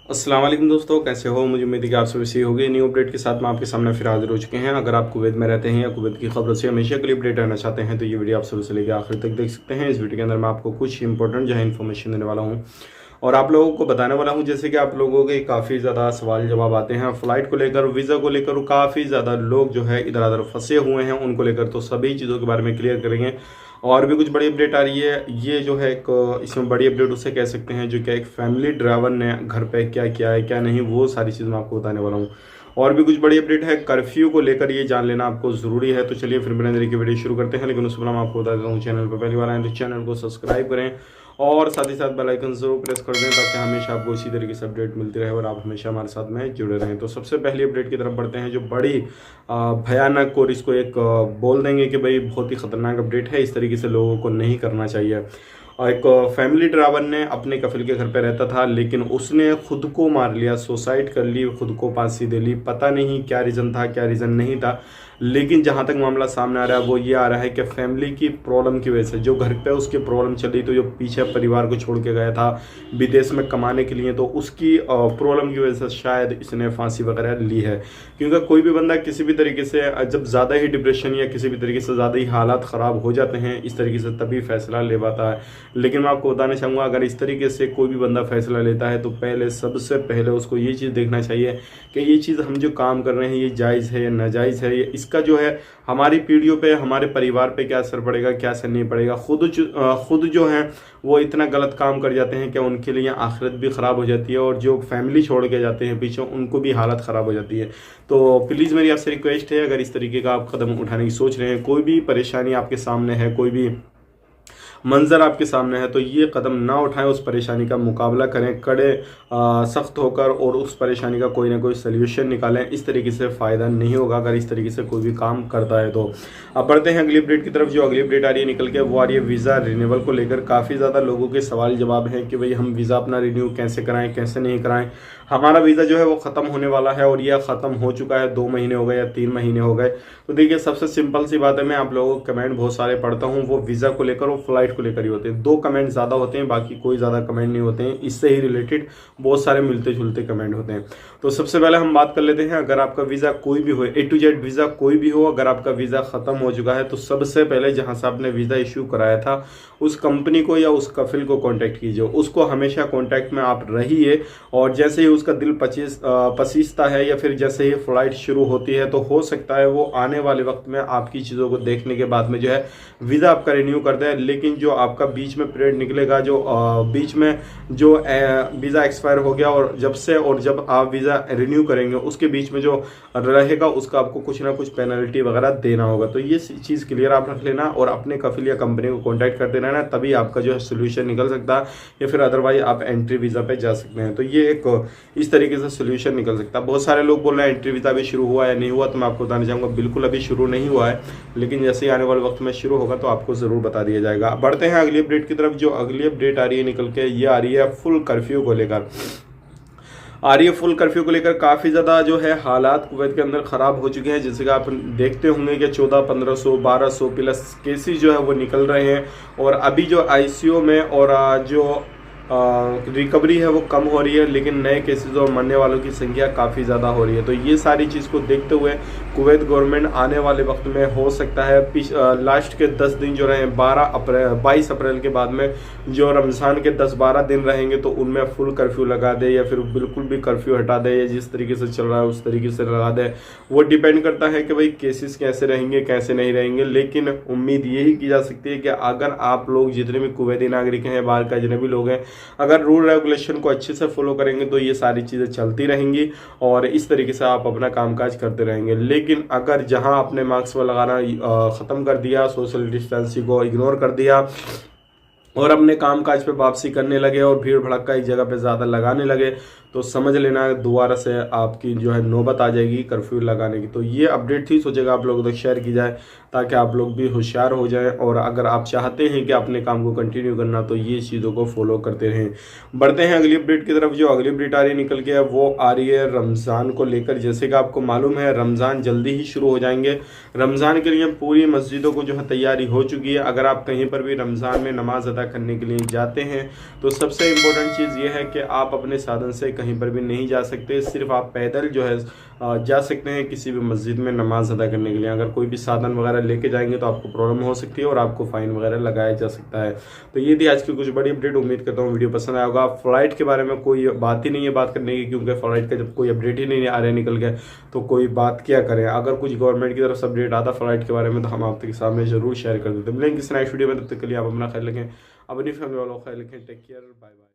अस्सलाम वालेकुम दोस्तों, कैसे हो। मुझे उम्मीद है कि आप सभी सही होगी। न्यू अपडेट के साथ में आपके सामने फिर हाजिर हो चुके हैं। अगर आप कुवैत में रहते हैं या कुवैत की खबर से हमेशा के लिए अपडेट रहना चाहते हैं तो ये वीडियो आप शुरू से लेकर आखिर तक देख सकते हैं। इस वीडियो के अंदर मैं आपको कुछ इंपॉर्टेंट जो है इन्फॉर्मेशन देने वाला हूँ और आप लोगों को बताने वाला हूँ। जैसे कि आप लोगों के काफ़ी ज़्यादा सवाल जवाब आते हैं फ़्लाइट को लेकर, वीज़ा को लेकर, काफ़ी ज़्यादा लोग जो है इधर उधर फंसे हुए हैं उनको लेकर, तो सभी चीज़ों के बारे में क्लियर करेंगे। और भी कुछ बड़ी अपडेट आ रही है। ये जो है एक इसमें बड़ी अपडेट उसे कह सकते हैं जो कि एक फैमिली ड्राइवर ने घर पे क्या किया है क्या नहीं, वो सारी चीज़ मैं आपको बताने वाला हूँ। और भी कुछ बड़ी अपडेट है कर्फ्यू को लेकर, ये जान लेना आपको ज़रूरी है। तो चलिए फिर बिना देरी के वीडियो शुरू करते हैं। लेकिन उससे पहले मैं आपको बता देता हूँ, चैनल पर पहली बार आए तो चैनल को सब्सक्राइब करें और साथ ही साथ बेल आइकन जरूर प्रेस कर दें ताकि हमेशा आपको इसी तरीके से अपडेट मिलती रहे और आप हमेशा हमारे साथ में जुड़े रहें। तो सबसे पहली अपडेट की तरफ बढ़ते हैं जो बड़ी भयानक, और इसको एक बोल देंगे कि भाई बहुत ही खतरनाक अपडेट है। इस तरीके से लोगों को नहीं करना चाहिए। एक फैमिली ड्राइवर ने अपने कफिल के घर पे रहता था, लेकिन उसने खुद को मार लिया, सुसाइड कर ली, खुद को फांसी दे ली। पता नहीं क्या रीज़न था क्या रीज़न नहीं था, लेकिन जहाँ तक मामला सामने आ रहा है वो ये आ रहा है कि फैमिली की प्रॉब्लम की वजह से, जो घर पे उसकी प्रॉब्लम चल रही, तो जो पीछे परिवार को छोड़ के गया था विदेश में कमाने के लिए, तो उसकी प्रॉब्लम की वजह से शायद इसने फांसी वगैरह ली है। क्योंकि कोई भी बंदा किसी भी तरीके से जब ज़्यादा ही डिप्रेशन या किसी भी तरीके से ज़्यादा ही हालात ख़राब हो जाते हैं इस तरीके से, तभी फैसला ले पाता है। लेकिन मैं आपको बताना चाहूँगा, अगर इस तरीके से कोई भी बंदा फैसला लेता है तो पहले, सबसे पहले उसको ये चीज़ देखना चाहिए कि ये चीज़ हम जो काम कर रहे हैं ये जायज़ है या नाजायज़ है, इसका जो है हमारी पीढ़ियों पे, हमारे परिवार पे क्या असर पड़ेगा क्या असर नहीं पड़ेगा। खुद जो है वो इतना गलत काम कर जाते हैं कि उनके लिए आखिरत भी ख़राब हो जाती है और जो फैमिली छोड़ के जाते हैं पीछे उनको भी हालत ख़राब हो जाती है। तो प्लीज़ मेरी आपसे रिक्वेस्ट है, अगर इस तरीके का आप कदम उठाने की सोच रहे हैं, कोई भी परेशानी आपके सामने है, कोई भी मंजर आपके सामने है, तो ये कदम ना उठाएं। उस परेशानी का मुकाबला करें कड़े सख्त होकर और उस परेशानी का कोई ना कोई सल्यूशन निकालें। इस तरीके से फ़ायदा नहीं होगा अगर इस तरीके से कोई भी काम करता है। तो अब बढ़ते हैं अगली अपडेट की तरफ। जो अगली अपडेट आ रही है निकल के, वो आ रही है वीज़ा रिन्यूअल को लेकर। काफ़ी ज़्यादा लोगों के सवाल जवाब हैं कि भाई हम वीज़ा अपना रिन्यू कैसे कराएं कैसे नहीं कराएं। हमारा वीज़ा जो है वो ख़त्म होने वाला है और यह ख़त्म हो चुका है, 2 महीने हो गए या 3 महीने हो गए। तो देखिए, सबसे सिंपल सी बात है, मैं आप लोगों को कमेंट बहुत सारे पढ़ता हूँ, वो वीज़ा को लेकर और फ्लाइट को लेकर ही होते हैं। 2 कमेंट ज़्यादा होते हैं, बाकी कोई ज़्यादा कमेंट नहीं होते हैं। इससे ही रिलेटेड बहुत सारे मिलते जुलते कमेंट होते हैं। तो सबसे पहले हम बात कर लेते हैं, अगर आपका वीज़ा कोई भी हो, A to Z वीज़ा कोई भी हो, अगर आपका वीज़ा ख़त्म हो चुका है तो सबसे पहले जहाँ से आपने वीज़ा इशू कराया था उस कंपनी को या उस कफिल को कॉन्टैक्ट कीजिए। उसको हमेशा कॉन्टैक्ट में आप रहिए और जैसे ही उसका दिल पसीजता है या फिर जैसे ही फ्लाइट शुरू होती है, तो हो सकता है वो आने वाले वक्त में आपकी चीज़ों को देखने के बाद में जो है वीज़ा आपका रिन्यू कर दे। लेकिन जो आपका बीच में पीरियड निकलेगा, जो बीच में जो वीज़ा एक्सपायर हो गया और जब आप वीज़ा रिन्यू करेंगे उसके बीच में जो रहेगा उसका आपको कुछ ना कुछ पेनल्टी वगैरह देना होगा। तो ये चीज़ क्लियर आप रख लेना और अपने कफिल या कंपनी को कॉन्टैक्ट करते रहना, तभी आपका जो है सोल्यूशन निकल सकता है, या फिर अदरवाइज आप एंट्री वीज़ा पे जा सकते हैं। तो ये एक इस तरीके से सोल्यूशन निकल सकता है। बहुत सारे लोग बोल रहे हैं एंट्री वीज़ा भी शुरू हुआ या नहीं हुआ, तो मैं आपको बताना चाहूँगा बिल्कुल अभी शुरू नहीं हुआ है, लेकिन जैसे ही आने वाले वक्त में शुरू होगा तो आपको ज़रूर बता दिया जाएगा। बढ़ते हैं अगली अपडेट की तरफ। जो अगली अपडेट आ रही है निकल के, ये आ रही है फुल कर्फ्यू को लेकर। फुल कर्फ्यू को लेकर काफ़ी ज़्यादा जो है हालात कुवैत के अंदर ख़राब हो चुके हैं। जैसे कि आप देखते होंगे कि 1400-1500 1200 प्लस केसेस जो है वो निकल रहे हैं और अभी जो आईसीयू में और जो रिकवरी है वो कम हो रही है, लेकिन नए केसेस और मरने वालों की संख्या काफ़ी ज़्यादा हो रही है। तो ये सारी चीज़ को देखते हुए कुवैत गवर्नमेंट आने वाले वक्त में हो सकता है लास्ट के 10 दिन जो रहे 22 अप्रैल के बाद में जो रमज़ान के 10-12 दिन रहेंगे तो उनमें फुल कर्फ्यू लगा दे या फिर बिल्कुल भी कर्फ्यू हटा दे, या जिस तरीके से चल रहा है उस तरीके से लगा दे। वो डिपेंड करता है कि भाई केसेस कैसे रहेंगे कैसे नहीं रहेंगे। लेकिन उम्मीद यही की जा सकती है कि अगर आप लोग जितने भी कुवैती नागरिक हैं, बाहर का अजनबी लोग हैं, अगर रूल रेगुलेशन को अच्छे से फॉलो करेंगे तो ये सारी चीज़ें चलती रहेंगी और इस तरीके से आप अपना कामकाज करते रहेंगे। लेकिन अगर जहां आपने मास्क लगाना ख़त्म कर दिया, सोशल डिस्टेंसिंग को इग्नोर कर दिया और अपने कामकाज पे वापसी करने लगे और भीड़ भड़का एक जगह पे ज़्यादा लगाने लगे, तो समझ लेना दोबारा से आपकी जो है नौबत आ जाएगी कर्फ्यू लगाने की। तो ये अपडेट थी, सोचेगा आप लोगों तक शेयर की जाए ताकि आप लोग भी होशियार हो जाएं और अगर आप चाहते हैं कि अपने काम को कंटिन्यू करना तो ये चीज़ों को फॉलो करते रहें। बढ़ते हैं अगली अपडेट की तरफ। जो अगली अपडेट आ रही है निकल के, वो आ रही है रमज़ान को लेकर। जैसे कि आपको मालूम है रमज़ान जल्दी ही शुरू हो जाएंगे। रमज़ान के लिए पूरी मस्जिदों को जो है तैयारी हो चुकी है। अगर आप कहीं पर भी रमज़ान में नमाज अदा अदा करने के लिए जाते हैं तो सबसे इम्पोर्टेंट चीज़ ये है कि आप अपने साधन से कहीं पर भी नहीं जा सकते, सिर्फ आप पैदल जो है जा सकते हैं किसी भी मस्जिद में नमाज अदा करने के लिए। अगर कोई भी साधन वगैरह लेके जाएंगे तो आपको प्रॉब्लम हो सकती है और आपको फाइन वगैरह लगाया जा सकता है। तो ये थी आज की कुछ बड़ी अपडेट। उम्मीद करता हूँ वीडियो पसंद आया होगा। फ्लाइट के बारे में कोई बात ही नहीं है बात करने की, क्योंकि फ्लाइट का जब कोई अपडेट ही नहीं आ रहा निकल गया तो कोई बात क्या करें। अगर कुछ गवर्नमेंट की तरफ से अपडेट आता फ्लाइट के बारे में तो हम आपके सामने जरूर शेयर कर देते। मिलेंगे किसी नेक्स्ट वीडियो में, तब तक के लिए आप अपना ख्याल रखें, अपनी फैमिली वालों का ख्याल रखें। Take care, bye bye.